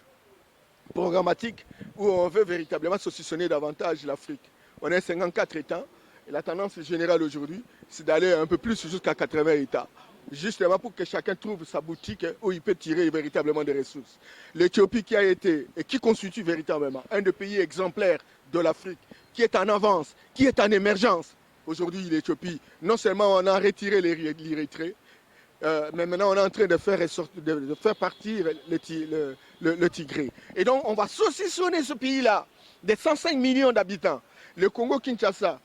programmatique où on veut véritablement saucissonner davantage l'Afrique. On est 54 États. Et la tendance générale aujourd'hui, c'est d'aller un peu plus jusqu'à 80 États. Justement pour que chacun trouve sa boutique où il peut tirer véritablement des ressources. L'Éthiopie qui a été et qui constitue véritablement un des pays exemplaires de l'Afrique, qui est en avance, qui est en émergence. Aujourd'hui, l'Éthiopie, non seulement on a retiré l'Érythrée, mais maintenant on est en train de faire partir le Tigré. Et donc on va saucissonner ce pays-là de 105 millions d'habitants. Le Congo-Kinshasa,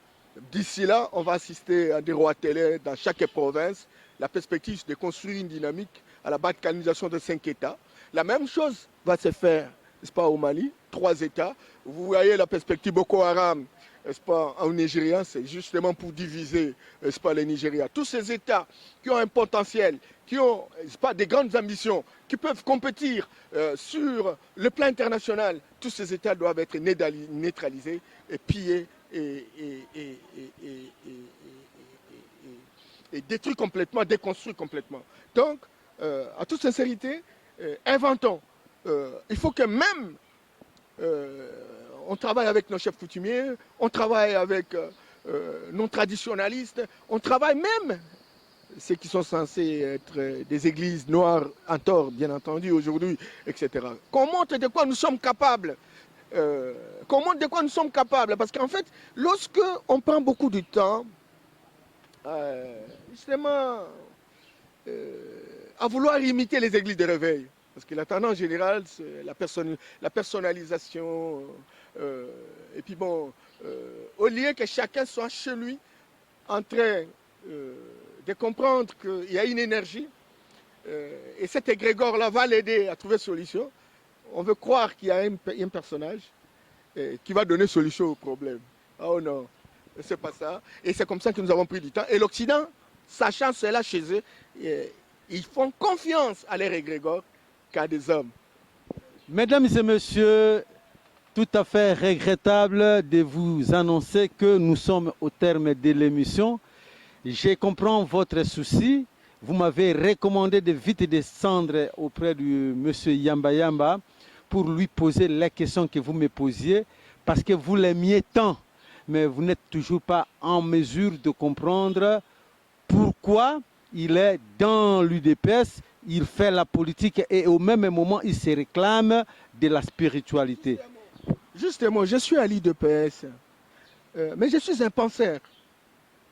d'ici là, on va assister à des rois télé dans chaque province. La perspective de construire une dynamique à la balkanisation de 5 États. La même chose va se faire, n'est-ce pas, au Mali, 3 États. Vous voyez la perspective Boko Haram, n'est-ce pas, au Nigeria, c'est justement pour diviser, n'est-ce pas, les Nigérias. Tous ces États qui ont un potentiel, qui ont, n'est-ce pas, des grandes ambitions, qui peuvent compétir sur le plan international, tous ces États doivent être neutralisés et pillés et détruit complètement, déconstruit complètement. Donc, à toute sincérité, inventons. Il faut que même on travaille avec nos chefs coutumiers, on travaille avec nos traditionalistes, on travaille même ceux qui sont censés être des églises noires en tort, bien entendu, aujourd'hui, etc. Qu'on montre de quoi nous sommes capables. Qu'on montre de quoi nous sommes capables. Parce qu'en fait, lorsque on prend beaucoup de temps, justement, à vouloir imiter les églises de réveil. Parce que la tendance générale, c'est la personnalisation. Et puis bon, au lieu que chacun soit chez lui en train de comprendre qu'il y a une énergie, et cet égrégore-là va l'aider à trouver solution, on veut croire qu'il y a un personnage qui va donner solution au problème. Oh non. C'est pas ça. Et c'est comme ça que nous avons pris du temps. Et l'Occident, sachant cela chez eux, ils font confiance à leur égrégore qu'à des hommes. Mesdames et messieurs, tout à fait regrettable de vous annoncer que nous sommes au terme de l'émission. Je comprends votre souci. Vous m'avez recommandé de vite descendre auprès du monsieur Yamba Yamba pour lui poser les questions que vous me posiez parce que vous l'aimiez tant. Mais vous n'êtes toujours pas en mesure de comprendre pourquoi il est dans l'UDPS, il fait la politique et au même moment, il se réclame de la spiritualité. Justement, je suis à l'UDPS, mais je suis un penseur.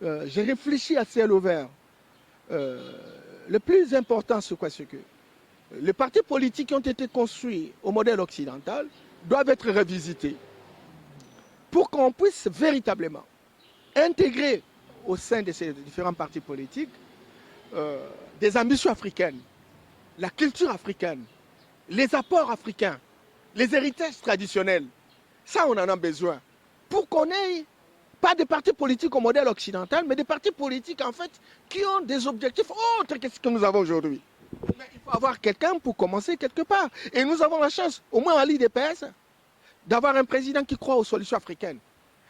J'ai réfléchi à ciel ouvert. Le plus important, c'est quoi? C'est que les partis politiques qui ont été construits au modèle occidental doivent être revisités, pour qu'on puisse véritablement intégrer au sein de ces différents partis politiques des ambitions africaines, la culture africaine, les apports africains, les héritages traditionnels. Ça, on en a besoin. Pour qu'on ait pas des partis politiques au modèle occidental, mais des partis politiques, en fait, qui ont des objectifs autres que ce que nous avons aujourd'hui. Mais il faut avoir quelqu'un pour commencer quelque part. Et nous avons la chance, au moins à l'IDPS, d'avoir un président qui croit aux solutions africaines,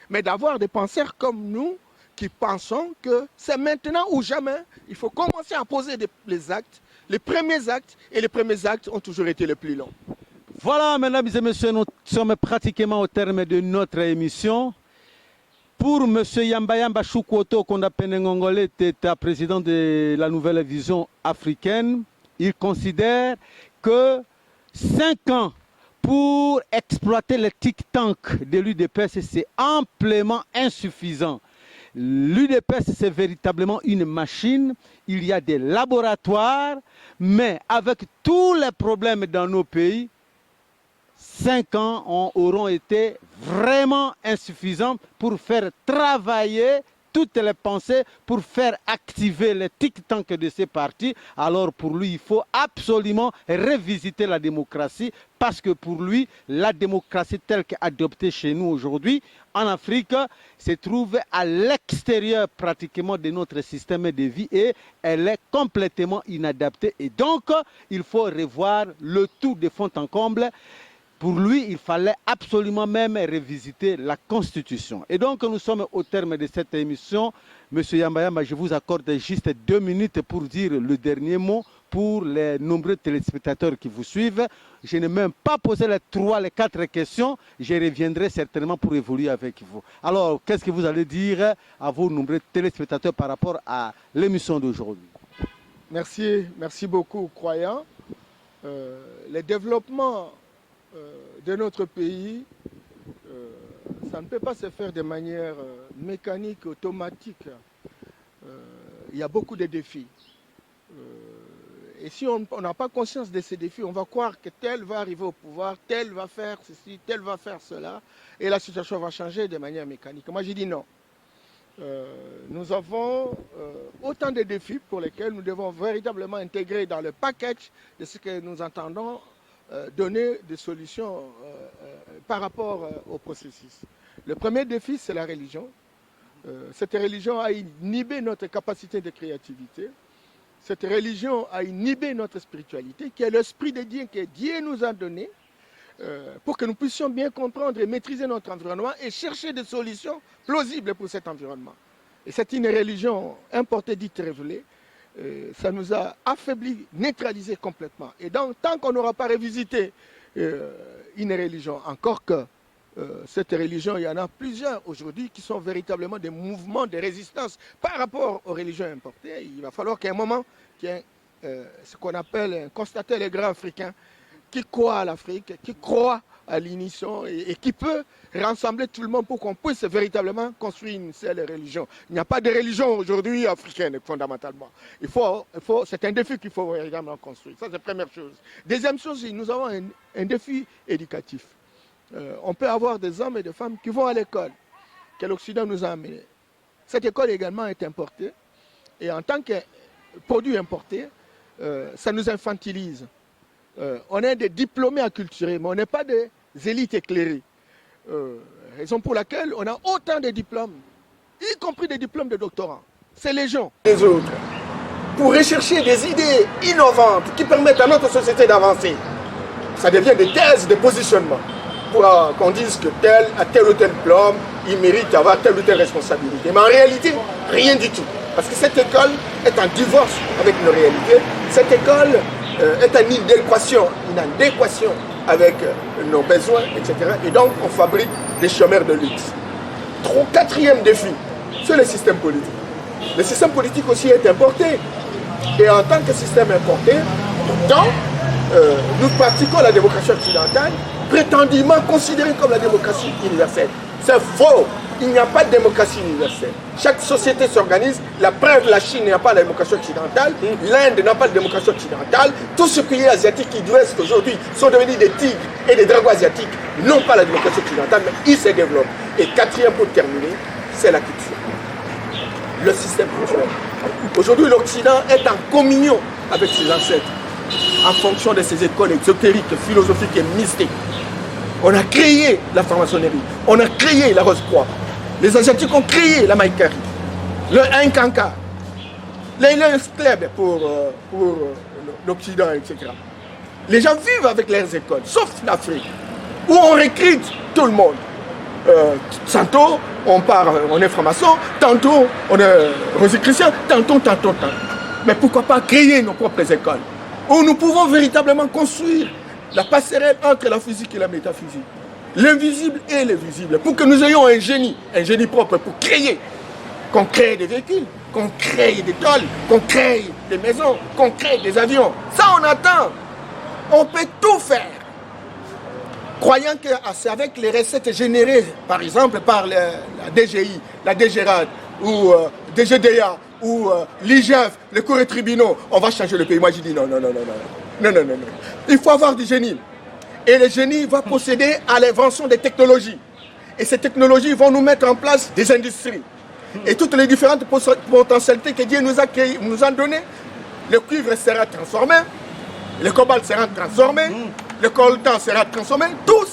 mais d'avoir des penseurs comme nous qui pensons que c'est maintenant ou jamais. Il faut commencer à poser les actes, les premiers actes, et les premiers actes ont toujours été les plus longs. Voilà, mesdames et messieurs, nous sommes pratiquement au terme de notre émission. Pour M. Yamba Choukwouto Kondapene Ngongole, président de la Nouvelle Vision africaine, il considère que 5 ans pour exploiter les tic-tank de l'UDPS, c'est amplement insuffisant. L'UDPS, c'est véritablement une machine. Il y a des laboratoires, mais avec tous les problèmes dans nos pays, 5 ans auront été vraiment insuffisants pour faire travailler toutes les pensées, pour faire activer les tic-tank de ces partis. Alors pour lui, il faut absolument revisiter la démocratie, parce que pour lui, la démocratie telle qu'adoptée chez nous aujourd'hui, en Afrique, se trouve à l'extérieur pratiquement de notre système de vie et elle est complètement inadaptée. Et donc, il faut revoir le tout de fond en comble. Pour lui, il fallait absolument même revisiter la Constitution. Et donc, nous sommes au terme de cette émission. Monsieur Yamba, je vous accorde juste 2 minutes pour dire le dernier mot pour les nombreux téléspectateurs qui vous suivent. Je n'ai même pas posé les 4 questions. Je reviendrai certainement pour évoluer avec vous. Alors, qu'est-ce que vous allez dire à vos nombreux téléspectateurs par rapport à l'émission d'aujourd'hui? Merci beaucoup, croyants. Les développements de notre pays, ça ne peut pas se faire de manière mécanique, automatique. Il y a beaucoup de défis. Et si on n'a pas conscience de ces défis, on va croire que tel va arriver au pouvoir, tel va faire ceci, tel va faire cela, et la situation va changer de manière mécanique. Moi, j'ai dit non. Nous avons autant de défis pour lesquels nous devons véritablement intégrer dans le package de ce que nous entendons donner des solutions par rapport au processus. Le premier défi, c'est la religion. Cette religion a inhibé notre capacité de créativité. Cette religion a inhibé notre spiritualité, qui est l'esprit de Dieu que Dieu nous a donné pour que nous puissions bien comprendre et maîtriser notre environnement et chercher des solutions plausibles pour cet environnement. Et c'est une religion importée, dite révélée. Ça nous a affaiblis, neutralisés complètement. Et donc, tant qu'on n'aura pas revisité une religion, encore que cette religion, il y en a plusieurs aujourd'hui qui sont véritablement des mouvements de résistance par rapport aux religions importées. Il va falloir qu'à un moment, qu'il y ait ce qu'on appelle un constater les grands africains qui croient à l'Afrique, qui croient à l'unisson et qui peut rassembler tout le monde pour qu'on puisse véritablement construire une seule religion. Il n'y a pas de religion aujourd'hui africaine, fondamentalement. C'est un défi qu'il faut véritablement construire. Ça, c'est la première chose. Deuxième chose, nous avons un défi éducatif. On peut avoir des hommes et des femmes qui vont à l'école, que l'Occident nous a amenés. Cette école également est importée. Et en tant que produit importé, ça nous infantilise. On est des diplômés acculturés, mais on n'est pas des élites éclairées. Raison pour laquelle on a autant de diplômes, y compris des diplômes de doctorat. C'est légion. Les autres, pour rechercher des idées innovantes qui permettent à notre société d'avancer, ça devient des thèses de positionnement. Pour qu'on dise que tel a tel ou tel diplôme, il mérite d'avoir telle ou telle responsabilité. Mais en réalité, rien du tout. Parce que cette école est en divorce avec nos réalités. Cette école est en inadéquation avec nos besoins, etc. Et donc, on fabrique des chômeurs de luxe. Quatrième défi, c'est le système politique. Le système politique aussi est importé. Et en tant que système importé, pourtant, nous pratiquons la démocratie occidentale, prétendument considérée comme la démocratie universelle. C'est faux. Il n'y a pas de démocratie universelle. Chaque société s'organise. La preuve, la Chine n'a pas la démocratie occidentale. L'Inde n'a pas de démocratie occidentale. Tous ces pays asiatiques qui d'Ouest aujourd'hui sont devenus des tigres et des dragons asiatiques n'ont pas la démocratie occidentale, mais ils se développent. Et quatrième pour terminer, c'est la culture. Le système culturel. Aujourd'hui, l'Occident est en communion avec ses ancêtres en fonction de ses écoles ésotériques, philosophiques et mystiques. On a créé la franc-maçonnerie, on a créé la Rose-Croix. Les Asiatiques ont créé la Maïkari, le Nkanka, les Lions Club pour l'Occident, etc. Les gens vivent avec leurs écoles, sauf l'Afrique, où on recrute tout le monde. Tantôt, on est franc-maçon, tantôt, on est rosicrucien, tantôt. Mais pourquoi pas créer nos propres écoles où nous pouvons véritablement construire la passerelle entre la physique et la métaphysique, l'invisible et le visible, pour que nous ayons un génie propre pour créer, qu'on crée des véhicules, qu'on crée des tôles, qu'on crée des maisons, qu'on crée des avions. Ça, on attend. On peut tout faire. Croyant que c'est avec les recettes générées, par exemple, par la DGI, la DGRAD, ou DGDA, ou l'IGF, les cours et tribunaux, on va changer le pays. Moi, je dis non. Il faut avoir du génie. Et le génie va procéder à l'invention des technologies. Et ces technologies vont nous mettre en place des industries. Et toutes les différentes potentialités que Dieu nous a données, le cuivre sera transformé, le cobalt sera transformé, le coltan sera transformé, tout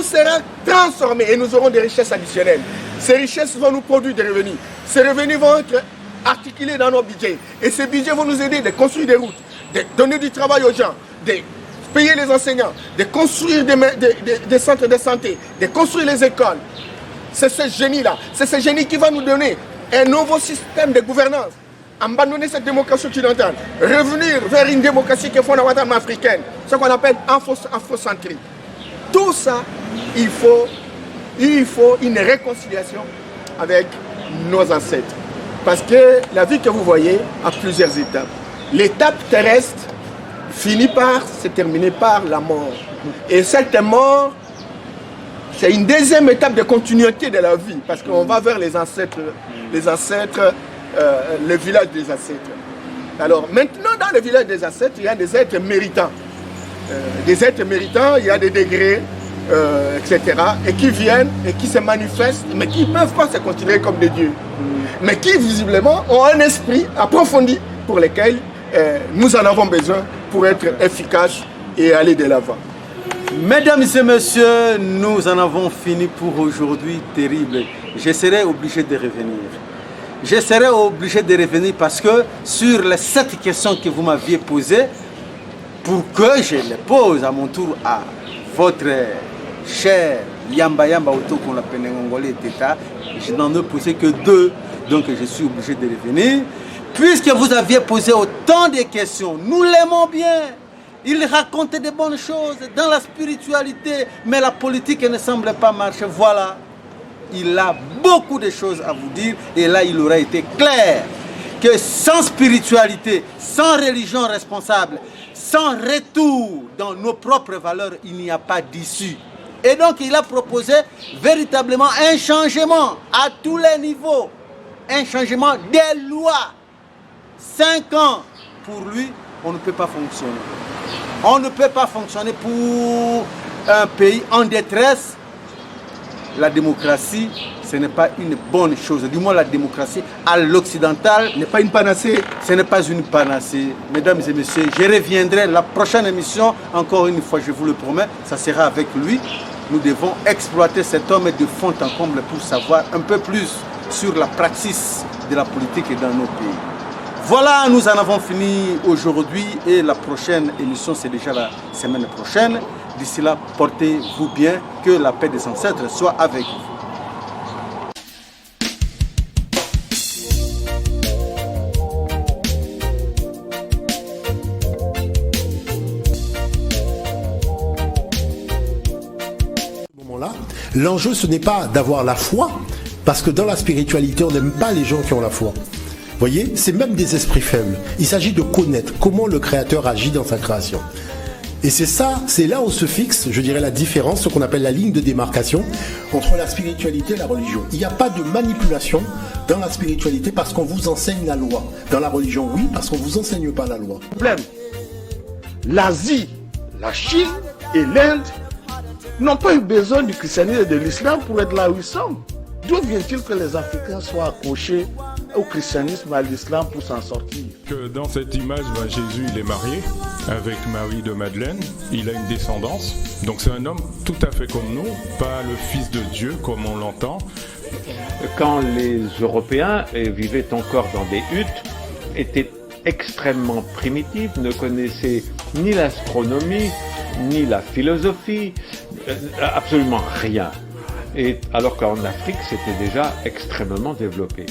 sera transformé et nous aurons des richesses additionnelles. Ces richesses vont nous produire des revenus. Ces revenus vont être articulés dans nos budgets. Et ces budgets vont nous aider de construire des routes, de donner du travail aux gens, de payer les enseignants, de construire des centres de santé, de construire les écoles. C'est ce génie-là, c'est ce génie qui va nous donner un nouveau système de gouvernance. Abandonner cette démocratie occidentale, revenir vers une démocratie qui est fondamentalement africaine, ce qu'on appelle afrocentrisme. Tout ça, il faut une réconciliation avec nos ancêtres. Parce que la vie que vous voyez a plusieurs étapes. L'étape terrestre finit par se terminer par la mort. Et cette mort, c'est une deuxième étape de continuité de la vie, parce qu'on va vers les ancêtres, le village des ancêtres. Alors maintenant, dans le village des ancêtres, il y a des êtres méritants. Des êtres méritants, il y a des degrés, etc. Et qui viennent et qui se manifestent, mais qui ne peuvent pas se considérer comme des dieux. Mais qui, visiblement, ont un esprit approfondi pour lequel nous en avons besoin pour être efficaces et aller de l'avant. Mesdames et messieurs, nous en avons fini pour aujourd'hui. Terrible. Je serai obligé de revenir. Je serai obligé de revenir parce que sur les 7 questions que vous m'aviez posées, pour que je les pose à mon tour à votre cher Yamba Auto qu'on l'appelle Ngongolé Teta, je n'en ai posé que 2, donc je suis obligé de revenir. Puisque vous aviez posé autant de questions, nous l'aimons bien. Il racontait de bonnes choses dans la spiritualité, mais la politique ne semble pas marcher. Voilà, il a beaucoup de choses à vous dire et là il aurait été clair que sans spiritualité, sans religion responsable, sans retour dans nos propres valeurs, il n'y a pas d'issue. Et donc il a proposé véritablement un changement à tous les niveaux, un changement des lois. 5 ans, pour lui, on ne peut pas fonctionner. On ne peut pas fonctionner pour un pays en détresse. La démocratie, ce n'est pas une bonne chose. Du moins, la démocratie à l'occidental n'est pas une panacée. Ce n'est pas une panacée. Mesdames et messieurs, je reviendrai la prochaine émission. Encore une fois, je vous le promets, ça sera avec lui. Nous devons exploiter cet homme de fond en comble pour savoir un peu plus sur la praxis de la politique dans nos pays. Voilà, nous en avons fini aujourd'hui et la prochaine émission, c'est déjà la semaine prochaine. D'ici là, portez-vous bien, que la paix des ancêtres soit avec vous. L'enjeu, ce n'est pas d'avoir la foi, parce que dans la spiritualité, on n'aime pas les gens qui ont la foi. Vous voyez, c'est même des esprits faibles. Il s'agit de connaître comment le Créateur agit dans sa création. Et c'est ça, c'est là où se fixe, je dirais, la différence, ce qu'on appelle la ligne de démarcation entre la spiritualité et la religion. Il n'y a pas de manipulation dans la spiritualité parce qu'on vous enseigne la loi. Dans la religion, oui, parce qu'on ne vous enseigne pas la loi. L'Asie, la Chine et l'Inde n'ont pas eu besoin du christianisme et de l'islam pour être là où ils sont. D'où vient-il que les Africains soient accrochés au christianisme, à l'islam pour s'en sortir? Que dans cette image, Jésus il est marié avec Marie de Madeleine, il a une descendance, donc c'est un homme tout à fait comme nous, pas le fils de Dieu comme on l'entend. Quand les Européens vivaient encore dans des huttes, étaient extrêmement primitifs, ne connaissaient ni l'astronomie, ni la philosophie, absolument rien. et alors qu'en Afrique, c'était déjà extrêmement développé.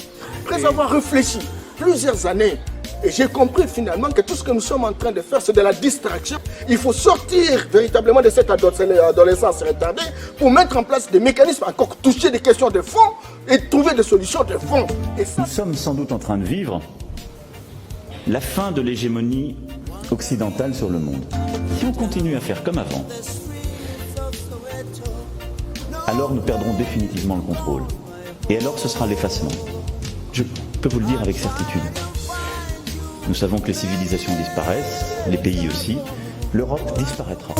Après avoir réfléchi plusieurs années, et j'ai compris finalement que tout ce que nous sommes en train de faire, c'est de la distraction. Il faut sortir véritablement de cette adolescence retardée pour mettre en place des mécanismes, encore toucher des questions de fond et trouver des solutions de fond. Et ça... Nous sommes sans doute en train de vivre la fin de l'hégémonie occidentale sur le monde. Si on continue à faire comme avant, alors nous perdrons définitivement le contrôle. Et alors ce sera l'effacement. Je peux vous le dire avec certitude. Nous savons que les civilisations disparaissent, les pays aussi. L'Europe disparaîtra.